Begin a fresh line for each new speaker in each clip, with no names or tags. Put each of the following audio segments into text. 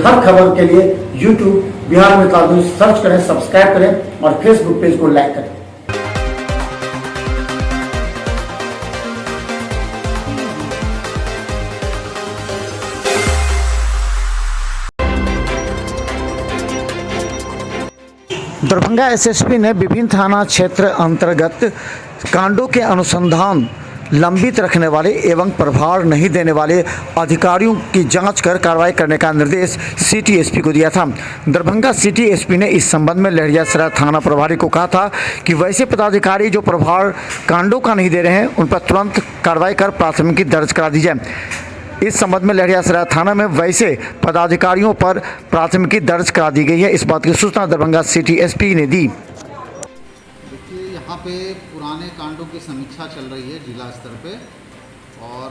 हर खबर के लिए YouTube Bihar Mithila news search करें, सब्सक्राइब करें और फेसबुक पेज को लाइक करें। दरभंगा एसएसपी ने विभिन्न थाना क्षेत्र अंतर्गत कांडों के अनुसंधान लंबित रखने वाले एवं प्रभार नहीं देने वाले अधिकारियों की जांच कर कार्रवाई करने का निर्देश सिटी एसपी को दिया था। दरभंगा सिटी एसपी ने इस संबंध में लहरियासराय थाना प्रभारी को कहा था कि वैसे पदाधिकारी जो प्रभार कांडों का नहीं दे रहे हैं उन पर तुरंत कार्रवाई कर प्राथमिकी दर्ज करा दी जाए। इस संबंध में लहरियासराय थाना में वैसे पदाधिकारियों पर प्राथमिकी दर्ज करा दी गई है। इस बात की सूचना दरभंगा सिटी एसपी ने दी।
देखिए, यहाँ पे पुराने कांडों की समीक्षा चल रही है जिला स्तर पे और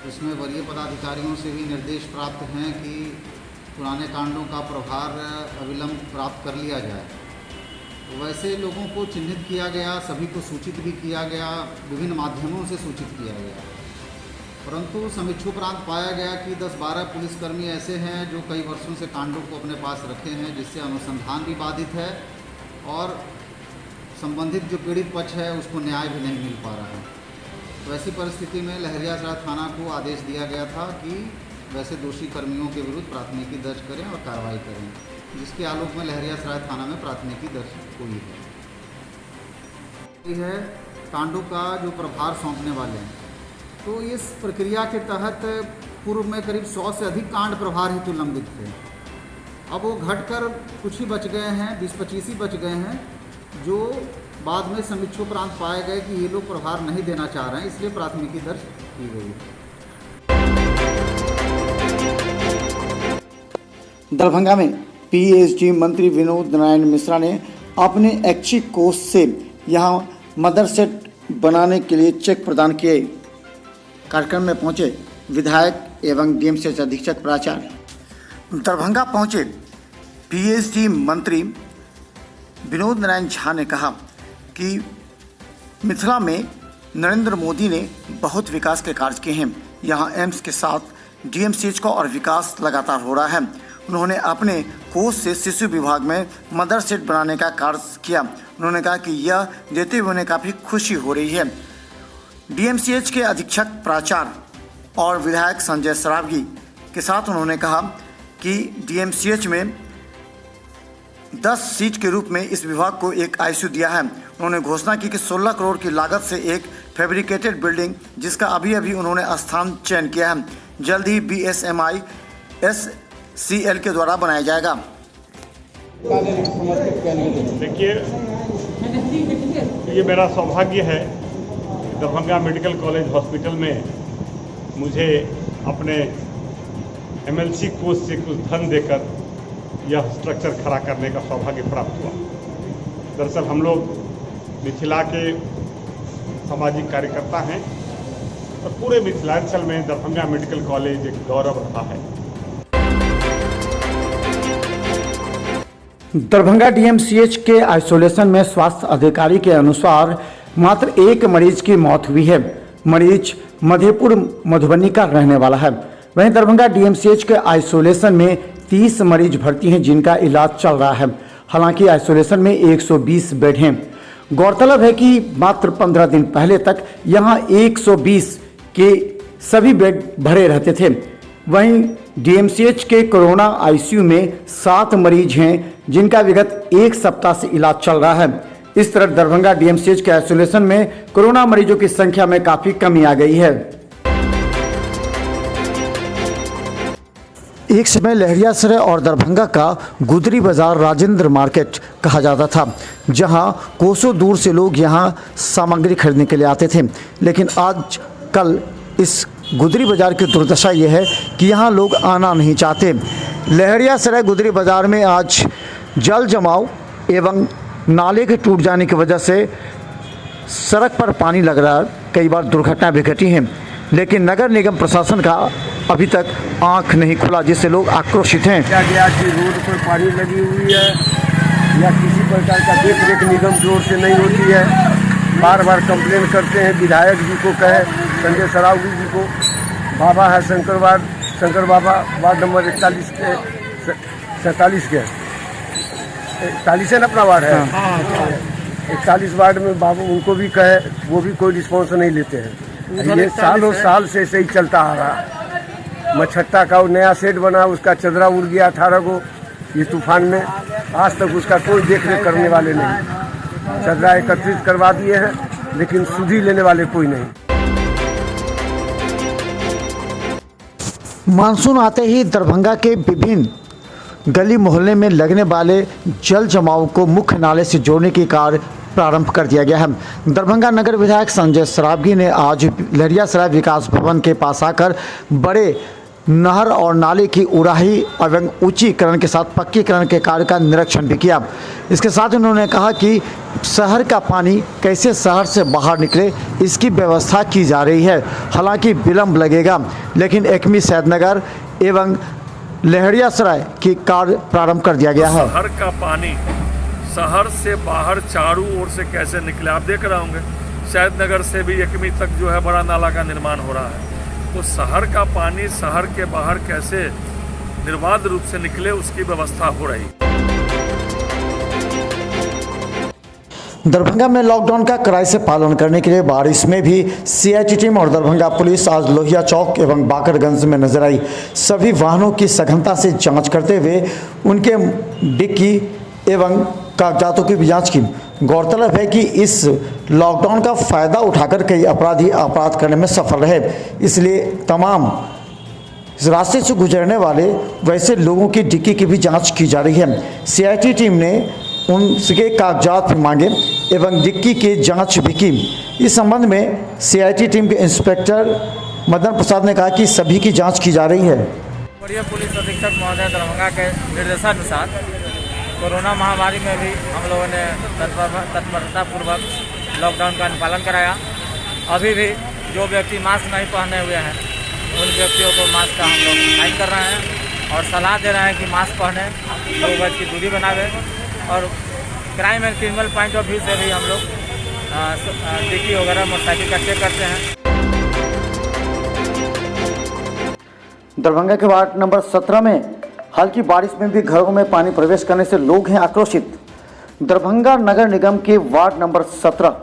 इसमें वरीय पदाधिकारियों से भी निर्देश प्राप्त हैं कि पुराने कांडों का प्रभार अविलंब प्राप्त कर लिया जाए। तो वैसे लोगों को चिन्हित किया गया, सभी को सूचित भी किया गया, विभिन्न माध्यमों से सूचित किया गया, परंतु समीक्षोपरांत पाया गया कि 10-12 पुलिसकर्मी ऐसे हैं जो कई वर्षों से कांडों को अपने पास रखे हैं, जिससे अनुसंधान भी बाधित है और संबंधित जो पीड़ित पक्ष है उसको न्याय भी नहीं मिल पा रहा है। तो ऐसी परिस्थिति में लहरियासराय थाना को आदेश दिया गया था कि वैसे दोषी कर्मियों के विरुद्ध प्राथमिकी दर्ज करें और कार्रवाई करें, जिसके आलोक में लहरियासराय थाना में प्राथमिकी दर्ज हुई है। यह कांडों का जो प्रभार सौंपने वाले हैं, तो इस प्रक्रिया के तहत पूर्व में करीब 100 से अधिक कांड प्रभार हेतु लंबित थे। अब वो घटकर कुछ ही बच गए हैं, 20-25 ही बच गए हैं, जो बाद में समीक्षोपरांत पाए गए कि ये लोग प्रभार नहीं देना चाह रहे हैं, इसलिए प्राथमिकी दर्ज की गई है।
दरभंगा में पीएचडी मंत्री विनोद नारायण मिश्रा ने अपने ऐच्छिक कोष से यहां मदरसेट बनाने के लिए चेक प्रदान किए। कार्यक्रम में पहुंचे विधायक एवं डीएमसीएच अधीक्षक प्राचार्य। दरभंगा पहुंचे पीएचडी मंत्री विनोद नारायण झा ने कहा कि मिथिला में नरेंद्र मोदी ने बहुत विकास के कार्य किए हैं। यहां एम्स के साथ डीएमसीएच का और विकास लगातार हो रहा है। उन्होंने अपने कोष से शिशु विभाग में मदरसेट बनाने का कार्य किया। उन्होंने कहा कि यह देते हुए उन्हें काफ़ी खुशी हो रही है। डीएमसीएच के अधीक्षक प्राचार्य और विधायक संजय सरावगी के साथ उन्होंने कहा कि डीएमसीएच में 10 सीट के रूप में इस विभाग को एक आईसीयू दिया है। उन्होंने घोषणा की कि 16 करोड़ की लागत से एक फैब्रिकेटेड बिल्डिंग, जिसका अभी उन्होंने स्थान चयन किया है, जल्द ही BSMI SCL के द्वारा बनाया जाएगा।
देखिए, ये मेरा सौभाग्य है, दरभंगा मेडिकल कॉलेज हॉस्पिटल में मुझे अपने MLC कोष से कुछ धन देकर यह स्ट्रक्चर खड़ा करने का सौभाग्य प्राप्त हुआ। दरअसल हम लोग मिथिला के सामाजिक कार्यकर्ता हैं और पूरे मिथिलांचल में दरभंगा मेडिकल कॉलेज एक गौरव रहा है।
दरभंगा डीएमसीएच के आइसोलेशन में स्वास्थ्य अधिकारी के अनुसार मात्र एक मरीज की मौत हुई है। मरीज मधेपुर मधुबनी का रहने वाला है। वहीं दरभंगा डीएमसीएच के आइसोलेशन में 30 मरीज भर्ती हैं जिनका इलाज चल रहा है। हालांकि आइसोलेशन में 120 बेड हैं। गौरतलब है कि मात्र 15 दिन पहले तक यहां 120 के सभी बेड भरे रहते थे। वहीं डीएमसीएच के कोरोना आईसीयू में 7 मरीज हैं जिनका विगत एक सप्ताह से इलाज चल रहा है। इस तरह दरभंगा डीएमसीएच के आइसोलेशन में कोरोना मरीजों की संख्या में काफी कमी आ गई है। एक समय लहरियासराय और दरभंगा का गुदरी बाजार राजेंद्र मार्केट कहा जाता था, जहां कोसों दूर से लोग यहां सामग्री खरीदने के लिए आते थे। लेकिन आज कल इस गुदरी बाजार की दुर्दशा यह है कि यहां लोग आना नहीं चाहते। लहरियासराय गुदरी बाजार में आज जल जमाव एवं नाले के टूट जाने की वजह से सड़क पर पानी लग रहा है। कई बार दुर्घटना भी घटी हैं, लेकिन नगर निगम प्रशासन का अभी तक आंख नहीं खुला, जिससे लोग आक्रोशित हैं।
क्या गया कि रोड पर पानी लगी हुई है या किसी प्रकार का देख रेख निगम की ओर से नहीं होती है। बार बार कंप्लेन करते हैं, विधायक जी को कहे, संजय सरावगी जी को, बाबा है शंकरवार शंकर बाबा वार्ड नंबर 41 के 47 के 41 है ना अपना वार्ड है। 41 वार्ड में बाबू उनको भी कहे, वो भी कोई रिस्पॉन्स नहीं लेते हैं। ये सालों साल से ऐसे ही चलता आ रहा। मछट्टा का वो नया सेट बना, उसका चदरा उड़ गया 18 को ये तूफान में, आज तक उसका कोई देख रेख करने वाले नहीं। चदरा एकत्रित करवा दिए हैं लेकिन सुधी लेने वाले कोई नहीं।
मानसून आते ही दरभंगा के विभिन्न गली मोहल्ले में लगने वाले जल जमाव को मुख्य नाले से जोड़ने की कार्य प्रारंभ कर दिया गया है। दरभंगा नगर विधायक संजय सरावगी ने आज लहरियासराय विकास भवन के पास आकर बड़े नहर और नाले की उड़ाही एवं ऊंचीकरण के साथ पक्कीकरण के कार्य का निरीक्षण भी किया। इसके साथ उन्होंने कहा कि शहर का पानी कैसे शहर से बाहर निकले इसकी व्यवस्था की जा रही है। हालांकि विलंब लगेगा लेकिन एकमी सैदनगर एवं लहरियासराय की कार्य प्रारंभ कर दिया गया है।
शहर का पानी शहर से बाहर चारों ओर से कैसे निकले, आप देख रहे होंगे सैदनगर से भी एकमी तक जो है बड़ा नाला का निर्माण हो रहा है। तो शहर का पानी शहर के बाहर कैसे निर्बाध रूप से निकले उसकी व्यवस्था हो रही।
दरभंगा में लॉकडाउन का कड़ाई से पालन करने के लिए बारिश में भी सीआईटी टीम और दरभंगा पुलिस आज लोहिया चौक एवं बाकरगंज में नजर आई। सभी वाहनों की सघनता से जांच करते हुए उनके डिक्की एवं कागजातों की भी जांच की। गौरतलब है कि इस लॉकडाउन का फ़ायदा उठाकर कई अपराधी अपराध करने में सफल रहे, इसलिए तमाम इस रास्ते से गुजरने वाले वैसे लोगों की डिक्की की भी जांच की जा रही है। सीआईटी टीम ने उनके कागजात भी मांगे एवं डिक्की की जांच भी की। इस संबंध में सीआईटी टीम के इंस्पेक्टर मदन प्रसाद ने कहा कि सभी की जांच की जा रही है।
वरीय पुलिस अधीक्षक महोदय दरभंगा के निर्देशानुसार कोरोना महामारी में भी हम लोगों ने तत्परतापूर्वक लॉकडाउन का अनुपालन कराया। अभी भी जो व्यक्ति मास्क नहीं पहने हुए हैं उन व्यक्तियों को मास्क का हम लोग फाइन कर रहे हैं और सलाह दे रहे हैं कि मास्क पहने, 2 गज की दूरी बनावे और crime and criminal point of view से भी हम लोग डिक्की वगैरह मोटरसाइकिल का चेक करते हैं।
दरभंगा के वार्ड नंबर 17 में हल्की बारिश में भी घरों में पानी प्रवेश करने से लोग हैं आक्रोशित। दरभंगा नगर निगम के वार्ड नंबर 17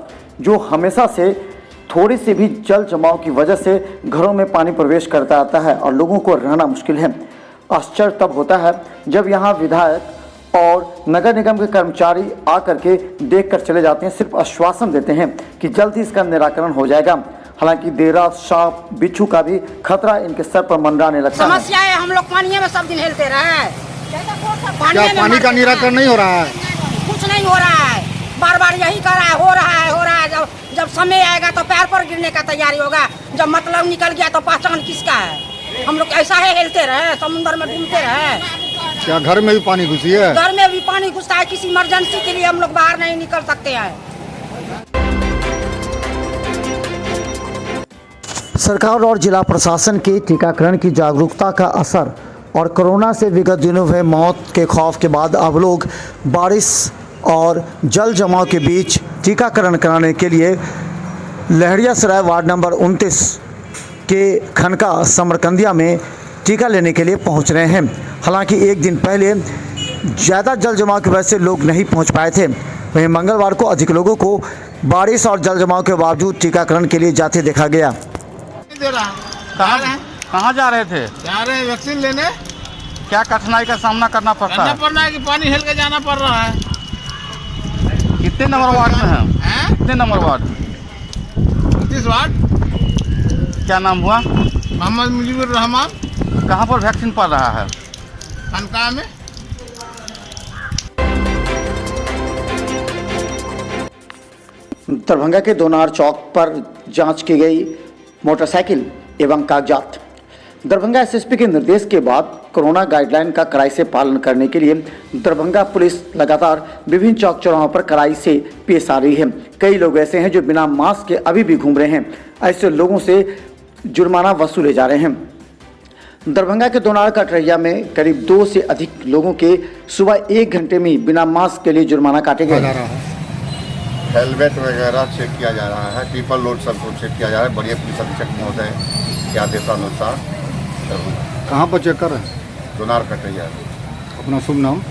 जो हमेशा से थोड़ी सी भी जल जमाव की वजह से घरों में पानी प्रवेश करता आता है और लोगों को रहना मुश्किल है। आश्चर्य तब होता है जब यहाँ विधायक और नगर निगम के कर्मचारी आकर के देख कर चले जाते हैं, सिर्फ आश्वासन देते हैं कि जल्दी इसका निराकरण हो जाएगा। हालांकि देर रात सांप बिच्छू का भी खतरा इनके सर पर मंडराने लगता है।
समस्या है, हम लोग पानी में सब दिन हिलते रहे।
क्या पानी का निराकरण नहीं हो रहा है?
कुछ नहीं हो रहा है, बार बार यही कर रहा है, हो रहा है। जब समय आएगा तो पैर पर गिरने का तैयारी होगा। जब मतलब निकल गया तो पहचान किसका है? हम लोग ऐसा है हिलते रहे, समुद्र में घूमते रहे।
क्या घर में भी पानी घुसी है?
घर में भी पानी घुसता है, किसी इमरजेंसी के लिए हम लोग बाहर नहीं निकल सकते हैं।
सरकार और जिला प्रशासन के टीकाकरण की जागरूकता का असर और कोरोना से विगत दिनों हुए मौत के खौफ के बाद अब लोग बारिश और जल जमाव के बीच टीकाकरण कराने के लिए लहरियासराय वार्ड नंबर 29 के खनका समरकंदिया में टीका लेने के लिए पहुंच रहे हैं। हालांकि एक दिन पहले ज़्यादा जल जमाव की वजह से लोग नहीं पहुंच पाए थे। वहीं मंगलवार को अधिक लोगों को बारिश और जल जमाव के बावजूद टीकाकरण के लिए जाते देखा गया।
कहाँ जा रहे थे?
जा रहे हैं वैक्सीन लेने।
क्या कठिनाई का सामना करना पड़ता है?
कि पानी हिल के जाना पड़ रहा है।
कितने नंबर वार्ड में है? कितने नंबर वार्ड?
29 वार्ड।
क्या नाम हुआ?
मोहम्मद मुजीबुर रहमान।
कहाँ पर वैक्सीन पड़ रहा है?
खनका में।
दरभंगा के दोनार चौक पर जांच की गई मोटरसाइकिल एवं कागजात। दरभंगा एसएसपी के निर्देश के बाद कोरोना गाइडलाइन का कड़ाई से पालन करने के लिए दरभंगा पुलिस लगातार विभिन्न चौक चौराहों पर कड़ाई से पेश आ रही है। कई लोग ऐसे हैं जो बिना मास्क के अभी भी घूम रहे हैं। ऐसे लोगों से जुर्माना वसूले जा रहे हैं। दरभंगा के दोनार कटरैया में करीब 2 से अधिक लोगों के सुबह 1 घंटे में बिना मास्क के लिए जुर्माना काटे गए।
हेलमेट वगैरह चेक किया जा रहा है, ट्रिपल लोड सबको चेक किया जा रहा है। बढ़िया पुलिस अधीक्षक महोदय के आदेशानुसार
कहाँ पर चेक कर रहे हैं?
दोनार कटैया।
अपना शुभ नाम?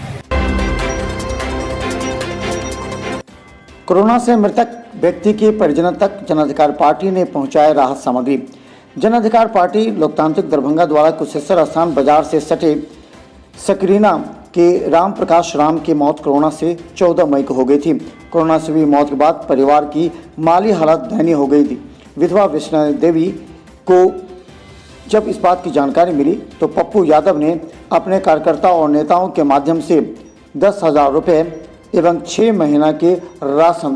कोरोना से मृतक व्यक्ति के परिजनों तक जन अधिकार पार्टी ने पहुंचाए राहत सामग्री। जन अधिकार पार्टी लोकतांत्रिक दरभंगा द्वारा कुशेश्वर स्थान बाजार से सटे सकरीना के राम प्रकाश राम की मौत कोरोना से 14 मई को हो गई थी। कोरोना से हुई मौत के बाद परिवार की माली हालत दयनीय हो गई थी। विधवा वैष्णवी देवी को जब इस बात की जानकारी मिली तो पप्पू यादव ने अपने कार्यकर्ताओं और नेताओं के माध्यम से 10,000 रुपये एवं 6 महीना के राशन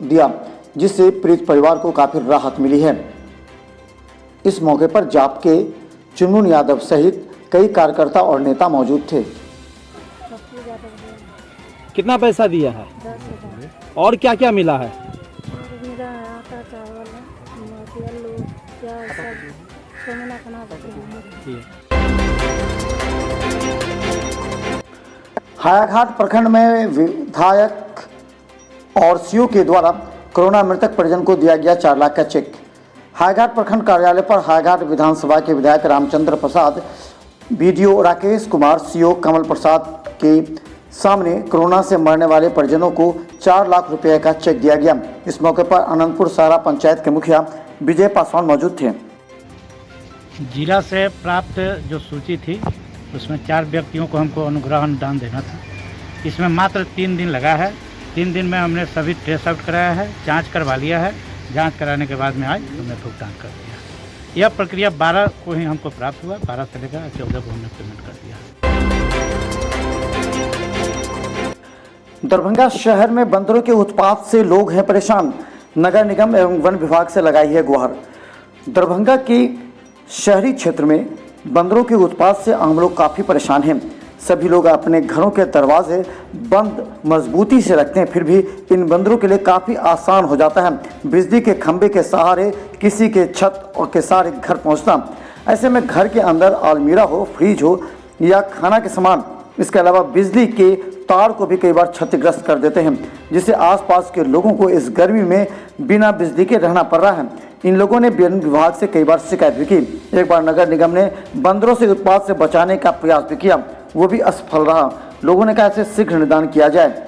दिया, जिससे पीड़ित परिवार को काफ़ी राहत मिली है। इस मौके पर जाप के चुनमुन यादव सहित कई कार्यकर्ता और नेता मौजूद थे।
कितना पैसा दिया है?
10,000।
और क्या क्या मिला है?
मिला है आटा, चावल, आलू, प्याज, सब 6 महीना खाना
हायाघाट प्रखंड में विधायक और सीओ के द्वारा कोरोना मृतक परिजन को दिया गया 4 लाख का चेक। हायाघाट प्रखंड कार्यालय पर हायाघाट विधानसभा के विधायक रामचंद्र प्रसाद, बीडीओ राकेश कुमार, सीओ कमल प्रसाद के सामने कोरोना से मरने वाले परिजनों को 4 लाख रुपए का चेक दिया गया। इस मौके पर अनंतपुर सारा पंचायत के मुखिया विजय पासवान मौजूद थे।
जिला से प्राप्त जो सूची थी उसमें 4 व्यक्तियों को हमको अनुग्रह अनुदान देना था। इसमें मात्र 3 दिन लगा है। 3 दिन में हमने सभी टेस्ट आउट कराया है, जांच करवा लिया है। जांच कराने के बाद में आज हमने भुगतान कर दिया। यह प्रक्रिया 12 को ही हमको प्राप्त हुआ। 12 से लेकर 14 को हमने पेमेंट कर दिया।
दरभंगा शहर में बंदरों के उत्पात से लोग हैं परेशान। नगर निगम एवं वन विभाग से लगाई है गुहार। दरभंगा के शहरी क्षेत्र में बंदरों के उत्पात से आम लोग काफ़ी परेशान हैं। सभी लोग अपने घरों के दरवाजे बंद मजबूती से रखते हैं, फिर भी इन बंदरों के लिए काफ़ी आसान हो जाता है बिजली के खंभे के सहारे किसी के छत और के सहारे घर पहुंचना। ऐसे में घर के अंदर अलमीरा हो, फ्रिज हो या खाना के सामान, इसके अलावा बिजली के तार को भी कई बार क्षतिग्रस्त कर देते हैं, जिससे आसपास के लोगों को इस गर्मी में बिना बिजली के रहना पड़ रहा है। इन लोगों ने वन विभाग से कई बार शिकायत भी की। एक बार नगर निगम ने बंदरों से उत्पात से बचाने का प्रयास भी किया, वो भी असफल रहा। लोगों ने कहा इसे शीघ्र निदान किया जाए।